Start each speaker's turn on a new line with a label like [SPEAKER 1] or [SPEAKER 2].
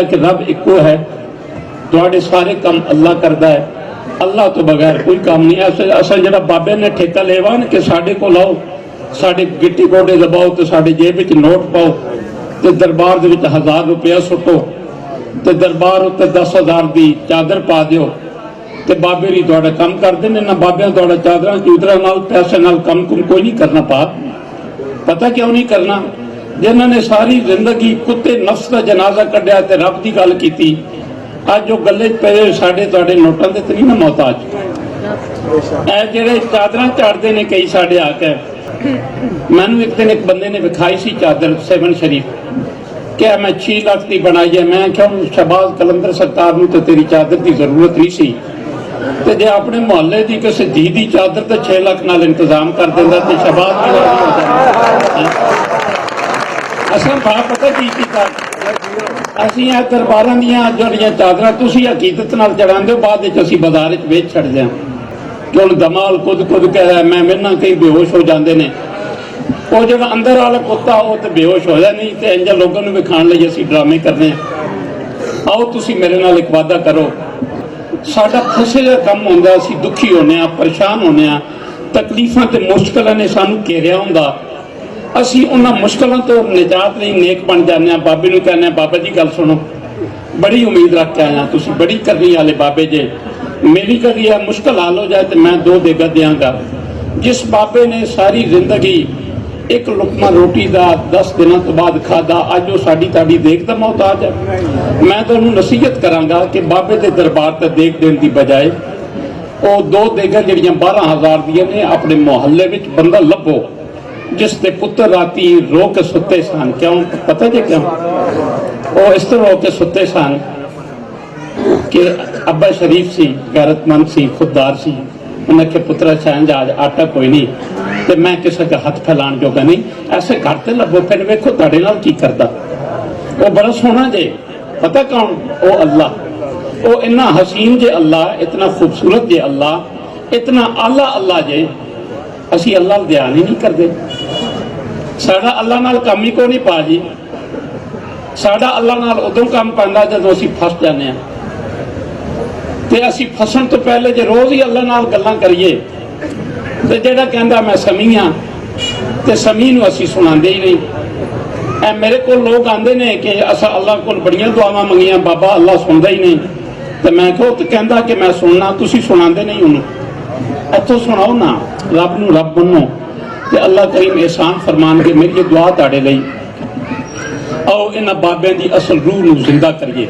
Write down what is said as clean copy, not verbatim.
[SPEAKER 1] कि रब इको है, तुहाडे सारे काम अल्लाह करता है, अल्लाह तो बगैर कोई काम नहीं है। असल जो बाबे ने ठेका लेवा ना कि साढ़े को लाओ, साढ़े गिट्टी गोडे दबाओ तो साढ़े जेब विच नोट पाओ तो दरबार दे विच 1000 रुपया सुटो तो दरबार उत्ते 10,000 की चादर पा दिओ तो बाबे ही तुहाडा काम करते हैं ना। बाबे तुहाडा चादर चूदर नाल पैसे नाल कम कुम कोई नहीं करना। पता क्यों नहीं करना? जिन्होंने सारी जिंदगी कुत्ते नफ्स का जनाजा कढ़िया ते रब की गल की, अज जो गले पे साढ़े तुहाडे नोटां दे ते नहीं ना मोहताज। ए जेड़े चादर झाड़ते ने कई साढ़े आके, मैनू एक दिन एक बंदे ने विखाई सी चादर 7 शरीफ, क्या मैं 6 लाख की बनाई है। मैं क्या शहबाज कलंदर सरकार नूं ते तेरी चादर की जरूरत नहीं सी, ते जे अपने मुहल्ले की किसी धी की चादर तो 6 लाख नाल इंतजाम कर देंदा ते शहबाज की राजी हो जांदा। असां पता की कीता, असीं इह दरबारां दीयां ਜਿਹੜੀਆਂ चादरां तुसीं हकीकत नाल चढ़ांदे हो, बाद विच असीं बाजार विच वेच छड्डदे हां कि हुण दमाल खुद कह मैं मेरे कई बेहोश हो जाते हैं। वो जो अंदर वाला कुत्ता वो तो बेहोश होया नहीं, तो इंज लोगों को विखाण लई असीं ड्रामे करने। आओ तुसीं मेरे नाल एक वादा करो, साडा फसे दा काम हुंदा, असीं दुखी होने, परेशान होने, तकलीफां ते मुश्किलां ने सानूं घेरिया हुंदा, असीं उन्हां मुश्किलों तो निजात लई नेक बन जाने। बाबे नूं कहने बाबा जी गल सुनो, बड़ी उम्मीद रख के आया, तुसीं बड़ी करनी वाले बाबे जे, मेरी कभी यह मुश्किल हाल हो जाए तो मैं 2 देगा देंगा। जिस बाबे ने सारी जिंदगी एक लुकमा रोटी का 10 दिनों तो बाद खादा, अज वो साड़ी ताड़ी देख दा मोहताज है। मैं तो उन्होंने नसीहत करांगा कि बाबे के दरबार ते देख देने की बजाय वो 2 देगा जड़ियां 12,000 दियां ने अपने मुहल्ले में बंदा लभो जिसके पुत्र राती रो के सुते सन। क्यों पता जे क्यों? वो इस तरह रो के सुते सन कि अब्बा शरीफ सी, गैरतमंद सी, खुददार सी। उन्हें आख्या पुत्रा शायद आज आटा कोई नहीं तो मैं किसी का हथ फैलाने जोगा नहीं, ऐसे घर ते लभो, फिर वेखो तुहाडे नाल की करदा। वो बड़ा सोहना जे, पता कौन? वो अल्लाह। वो इन्ना हसीन जे अल्लाह, इतना खूबसूरत जे अल्लाह, इतना आला अल्लाह जे, असी अल्लाह ध्यान ही नहीं करते। साडा अल्लाह नाल काम ही कोई नहीं पा जी। साडा अल्लाह नाल उदों काम पैंदा जदों असी फस जाने आ, ते असी फसन तो पहले जे रोज़ ही अल्लाह नाल गल्लां करिए ते जेड़ा कहंदा मैं समी हाँ ते समी नूं असी सुणांदे ही नहीं। ऐ मेरे को लोग आंदे ने कि असा अल्लाह कोल बड़ियां दुआवां मंगियां, बाबा अल्लाह सुनदा ही नहीं। ते मैं कहो तो कहंदा कि मैं सुनना, तुसी सुणांदे नहीं उन्होंने। इत्थों सुनाओ ना, रब नूं रब मन्नो ते अल्लाह करीम एहसान फरमान के मेरी दुआ तुहाडे लई। आओ इन्हां बाबियां दी असल रूह नूं जिंदा करिए।